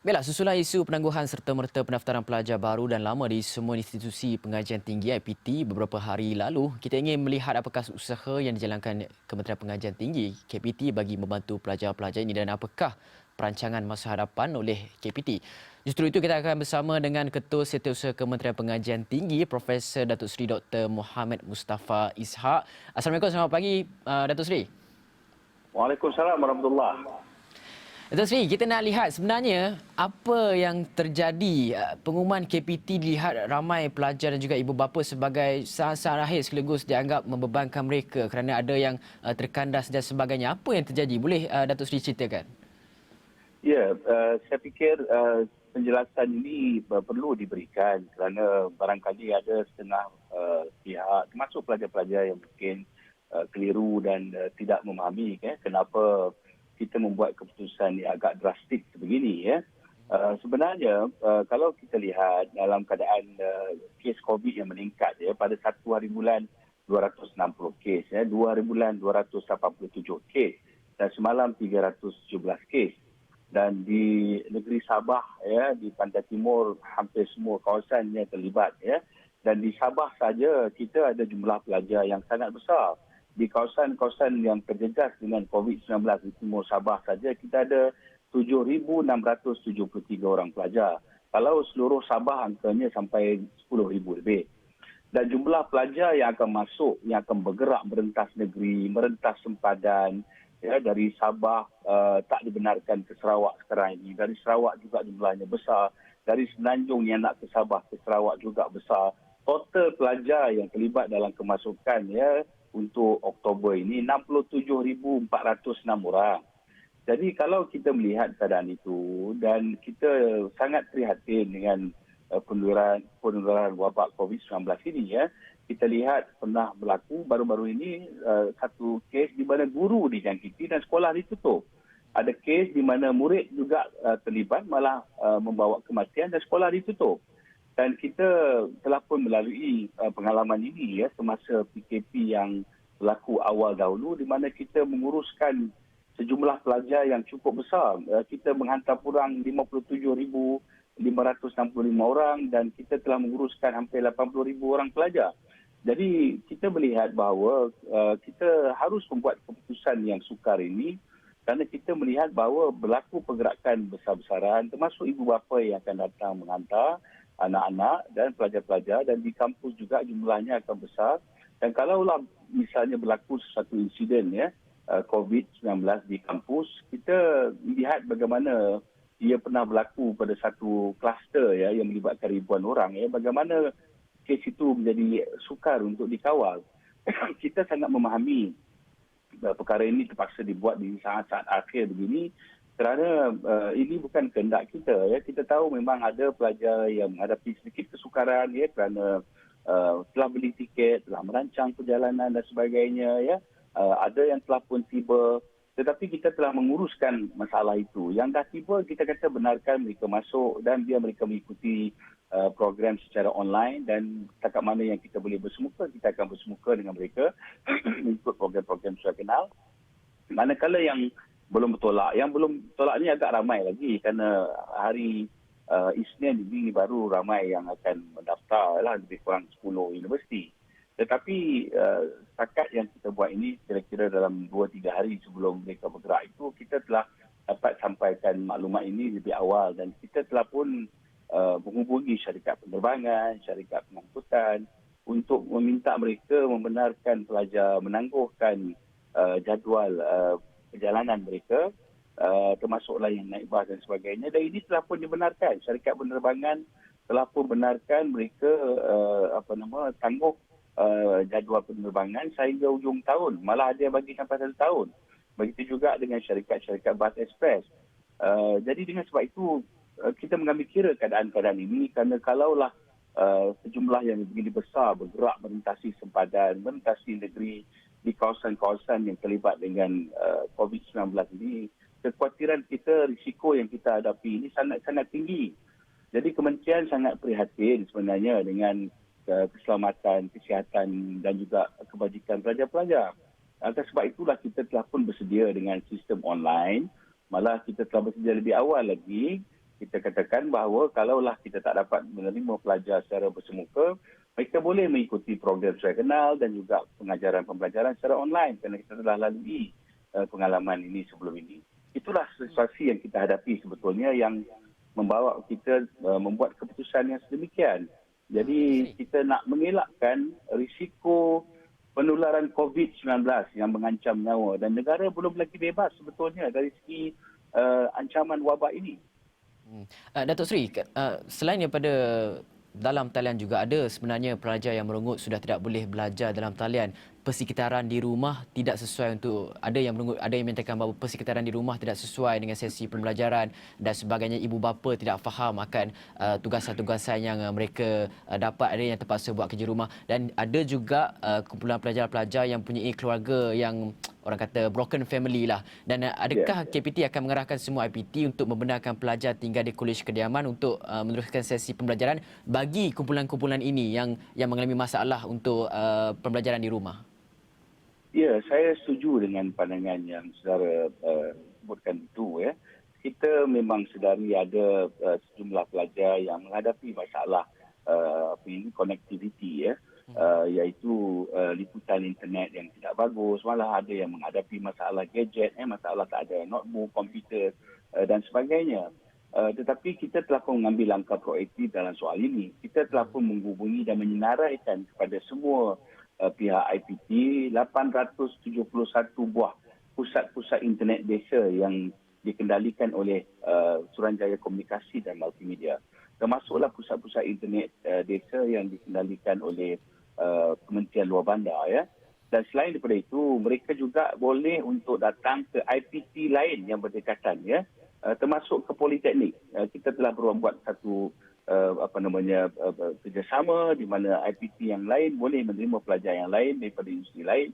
Baiklah, susulan isu penangguhan serta-merta pendaftaran pelajar baru dan lama di semua institusi pengajian tinggi IPT beberapa hari lalu, kita ingin melihat apakah usaha yang dijalankan Kementerian Pengajian Tinggi KPT bagi membantu pelajar-pelajar ini dan apakah perancangan masa hadapan oleh KPT. Justru itu kita akan bersama dengan Ketua Setiausaha Kementerian Pengajian Tinggi Profesor Datuk Seri Dr. Mohamed Mustafa Ishak. Assalamualaikum, selamat pagi Datuk Seri. Waalaikumsalam warahmatullahi. Datuk Seri, kita nak lihat sebenarnya apa yang terjadi. Pengumuman KPT dilihat ramai pelajar dan juga ibu bapa sebagai sasaran akhir sekaligus dianggap membebankan mereka kerana ada yang terkandas dan sebagainya. Apa yang terjadi? Boleh Datuk Seri ceritakan? Ya, saya fikir penjelasan ini perlu diberikan kerana barangkali ada setengah pihak termasuk pelajar-pelajar yang mungkin keliru dan tidak memahami kenapa kita membuat keputusan yang agak drastik sebegini ya. Sebenarnya kalau kita lihat dalam keadaan kes COVID yang meningkat ya pada 1 hari bulan 260 kes ya, 2 hari bulan 287 kes dan semalam 317 kes. Dan di negeri Sabah ya, di Pantai Timur hampir semua kawasan yang terlibat ya. Dan di Sabah saja kita ada jumlah pelajar yang sangat besar. Di kawasan-kawasan yang terjejas dengan COVID-19 di Timur Sabah saja kita ada 7,673 orang pelajar. Kalau seluruh Sabah angkanya sampai 10,000 lebih. Dan jumlah pelajar yang akan masuk, yang akan bergerak merentas negeri, merentas sempadan, ya, dari Sabah tak dibenarkan ke Sarawak sekarang ini. Dari Sarawak juga jumlahnya besar. Dari Semenanjung yang nak ke Sabah ke Sarawak juga besar. Total pelajar yang terlibat dalam kemasukan ya untuk Oktober ini 67,406 orang. Jadi kalau kita melihat keadaan itu dan kita sangat prihatin dengan penularan wabak COVID-19 ini ya, kita lihat pernah berlaku baru-baru ini satu kes di mana guru dijangkiti dan sekolah ditutup. Ada kes di mana murid juga terlibat malah membawa kematian dan sekolah ditutup. Dan kita telah pun melalui pengalaman ini ya semasa PKP yang berlaku awal dahulu di mana kita menguruskan sejumlah pelajar yang cukup besar. Kita menghantar kurang 57,565 orang dan kita telah menguruskan hampir 80,000 orang pelajar. Jadi kita melihat bahawa kita harus membuat keputusan yang sukar ini kerana kita melihat bahawa berlaku pergerakan besar-besaran termasuk ibu bapa yang akan datang menghantar anak-anak dan pelajar-pelajar dan di kampus juga jumlahnya akan besar. Dan kalaulah misalnya berlaku sesuatu insiden ya COVID-19 di kampus, kita lihat bagaimana ia pernah berlaku pada satu kluster ya yang melibatkan ribuan orang ya, bagaimana kes itu menjadi sukar untuk dikawal. Kita sangat memahami perkara ini terpaksa dibuat di saat-saat akhir begini kerana ini bukan kehendak kita ya. Kita tahu memang ada pelajar yang menghadapi sedikit kesukaran ya kerana telah beli tiket, telah merancang perjalanan dan sebagainya ya. Ada yang telah pun tiba, tetapi kita telah menguruskan masalah itu. Yang dah tiba kita kata benarkan mereka masuk dan biar mereka mengikuti program secara online dan setakat mana yang kita boleh bersemuka, kita akan bersemuka dengan mereka mengikut program-program sudah kenal. Manakala yang belum bertolak, yang belum bertolak ni agak ramai lagi kerana hari Isnin ini baru ramai yang akan mendaftar lah, lebih kurang 10 universiti. Tetapi setakat yang kita buat ini kira-kira dalam 2-3 hari sebelum mereka bergerak itu kita telah dapat sampaikan maklumat ini lebih awal dan kita telah pun menghubungi syarikat penerbangan, syarikat pengangkutan untuk meminta mereka membenarkan pelajar menangguhkan jadual perjalanan mereka termasuklah yang naik bas dan sebagainya dan ini telah pun dibenarkan. Syarikat penerbangan telah pun benarkan mereka tangguh jadual penerbangan sehingga hujung tahun. Malah ada yang bagi sampai 1 tahun. Begitu juga dengan syarikat-syarikat bas ekspres. Jadi dengan sebab itu kita mengambil kira keadaan-keadaan ini kerana kalaulah sejumlah yang begini besar bergerak melintasi sempadan, melintasi negeri di kawasan-kawasan yang terlibat dengan COVID-19 ini, kekhawatiran kita, risiko yang kita hadapi ini sangat-sangat tinggi. Jadi kementerian sangat prihatin sebenarnya dengan keselamatan, kesihatan dan juga kebajikan pelajar-pelajar. Atas sebab itulah kita telah pun bersedia dengan sistem online. Malah kita telah bersedia lebih awal lagi kita katakan bahawa kalaulah kita tak dapat menerima pelajar secara bersemuka, mereka boleh mengikuti program saya kenal dan juga pengajaran pembelajaran secara online kerana kita telah lalui pengalaman ini sebelum ini. Itulah situasi yang kita hadapi sebetulnya yang membawa kita membuat keputusan yang sedemikian. Jadi kita nak mengelakkan risiko penularan COVID-19 yang mengancam nyawa dan negara belum lagi bebas sebetulnya dari segi ancaman wabak ini. Datuk Seri, selain daripada dalam talian juga ada sebenarnya pelajar yang merenggut sudah tidak boleh belajar dalam talian. Persekitaran di rumah tidak sesuai untuk ada yang merenggut, ada yang menyatakan bahawa persekitaran di rumah tidak sesuai dengan sesi pembelajaran dan sebagainya. Ibu bapa tidak faham akan tugasan-tugasan yang mereka dapat, ada yang terpaksa buat kerja rumah dan ada juga kumpulan pelajar-pelajar yang mempunyai keluarga yang orang kata broken family lah. Dan adakah KPT akan mengarahkan semua IPT untuk membenarkan pelajar tinggal di kolej kediaman untuk meneruskan sesi pembelajaran bagi kumpulan-kumpulan ini yang mengalami masalah untuk pembelajaran di rumah? Ya, saya setuju dengan pandangan yang saudara sebutkan itu. Kita memang sedari ada sejumlah pelajar yang menghadapi masalah connectivity, iaitu liputan internet yang tidak bagus, malah ada yang menghadapi masalah gadget, masalah tak ada notebook, komputer dan sebagainya. Tetapi kita telah pun mengambil langkah proaktif dalam soal ini. Kita telah pun menghubungi dan menyenaraikan kepada semua pihak IPT 871 buah pusat-pusat internet desa yang dikendalikan oleh Suruhanjaya Komunikasi dan Multimedia. Termasuklah pusat-pusat internet desa yang dikendalikan oleh Kementerian Luar Bandar. Dan selain daripada itu, mereka juga boleh untuk datang ke IPT lain yang berdekatan, termasuk ke Politeknik. Kita telah membuat satu kerjasama di mana IPT yang lain boleh menerima pelajar yang lain daripada industri lain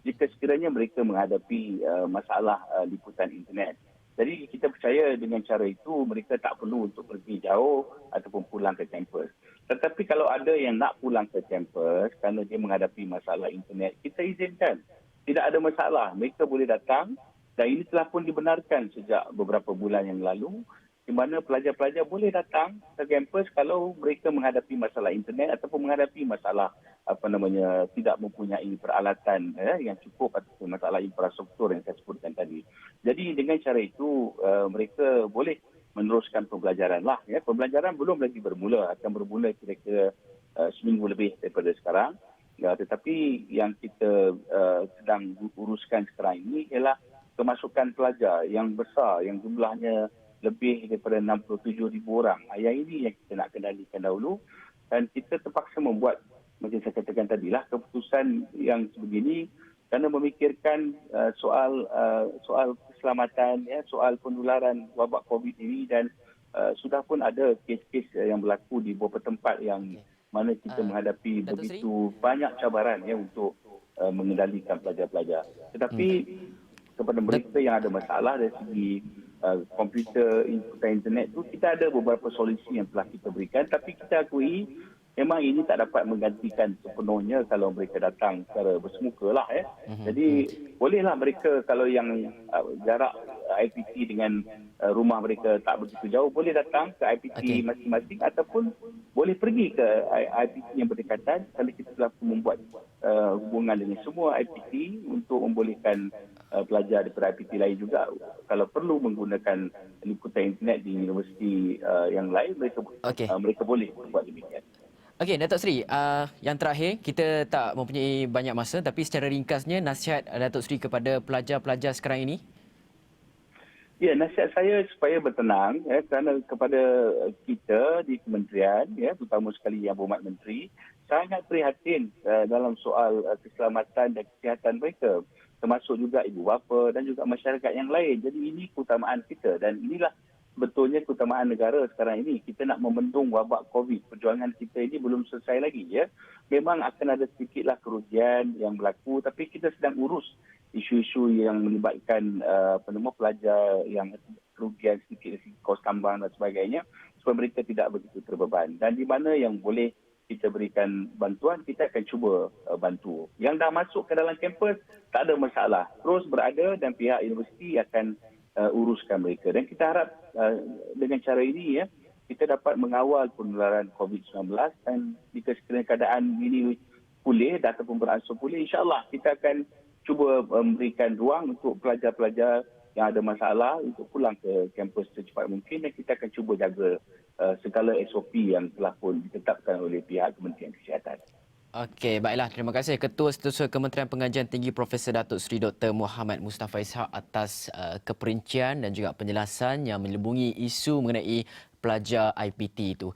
jika sekiranya mereka menghadapi masalah liputan internet. Jadi kita percaya dengan cara itu mereka tak perlu untuk pergi jauh ataupun pulang ke kampus. Tetapi kalau ada yang nak pulang ke kampus kerana dia menghadapi masalah internet, kita izinkan. Tidak ada masalah, mereka boleh datang dan ini telah pun dibenarkan sejak beberapa bulan yang lalu, di mana pelajar-pelajar boleh datang ke kampus kalau mereka menghadapi masalah internet ataupun menghadapi masalah tidak mempunyai peralatan yang cukup ataupun masalah infrastruktur yang saya sebutkan tadi. Jadi dengan cara itu mereka boleh meneruskan pembelajaran lah. Pembelajaran belum lagi bermula, akan bermula kira-kira seminggu lebih daripada sekarang. Tetapi yang kita sedang uruskan sekarang ini ialah kemasukan pelajar yang besar, yang jumlahnya lebih daripada 67,000 orang. Yang ini yang kita nak kendalikan dahulu dan kita terpaksa membuat, macam saya katakan tadilah, keputusan yang sebegini kerana memikirkan soal keselamatan, soal penularan wabak COVID ini dan sudah pun ada kes-kes yang berlaku di beberapa tempat yang mana kita menghadapi begitu banyak cabaran untuk mengendalikan pelajar-pelajar. Tetapi kepada mereka yang ada masalah dari segi komputer, inputan internet tu, kita ada beberapa solusi yang telah kita berikan, tapi kita akui memang ini tak dapat menggantikan sepenuhnya kalau mereka datang secara bersemuka lah. Jadi bolehlah mereka kalau yang jarak IPT dengan rumah mereka tak begitu jauh, boleh datang ke IPT masing-masing ataupun boleh pergi ke IPT yang berdekatan kalau kita telah membuat hubungan dengan semua IPT untuk membolehkan pelajar daripada IPT lain juga kalau perlu menggunakan liputan internet di universiti yang lain, mereka boleh buat demikian. Okey, Datuk Seri, yang terakhir, kita tak mempunyai banyak masa tapi secara ringkasnya nasihat Datuk Seri kepada pelajar-pelajar sekarang ini? Ya, nasihat saya supaya bertenang kerana kepada kita di kementerian, terutama sekali Yang Berhormat Menteri, sangat prihatin dalam soal keselamatan dan kesihatan mereka, termasuk juga ibu bapa dan juga masyarakat yang lain. Jadi ini keutamaan kita dan inilah betulnya keutamaan negara sekarang ini. Kita nak membendung wabak COVID. Perjuangan kita ini belum selesai lagi. Memang akan ada sedikitlah kerugian yang berlaku, tapi kita sedang urus isu-isu yang melibatkan pelajar yang kerugian sedikit dari segi kos tambang dan sebagainya supaya mereka tidak begitu terbeban. Dan di mana yang boleh kita berikan bantuan, kita akan cuba bantu. Yang dah masuk ke dalam kampus, tak ada masalah. Terus berada dan pihak universiti akan uruskan mereka. Dan kita harap dengan cara ini kita dapat mengawal penularan COVID-19 dan jika sekiranya keadaan ini pulih ataupun beransur pulih, insya-Allah kita akan cuba memberikan ruang untuk pelajar-pelajar yang ada masalah untuk pulang ke kampus secepat mungkin dan kita akan cuba jaga segala SOP yang telah pun ditetapkan oleh pihak Kementerian Kesihatan. Okey, baiklah. Terima kasih Ketua Setiausaha Kementerian Pengajian Tinggi Profesor Datuk Seri Dr. Muhammad Mustafa Ishak atas keperincian dan juga penjelasan yang menyelubungi isu mengenai pelajar IPT itu.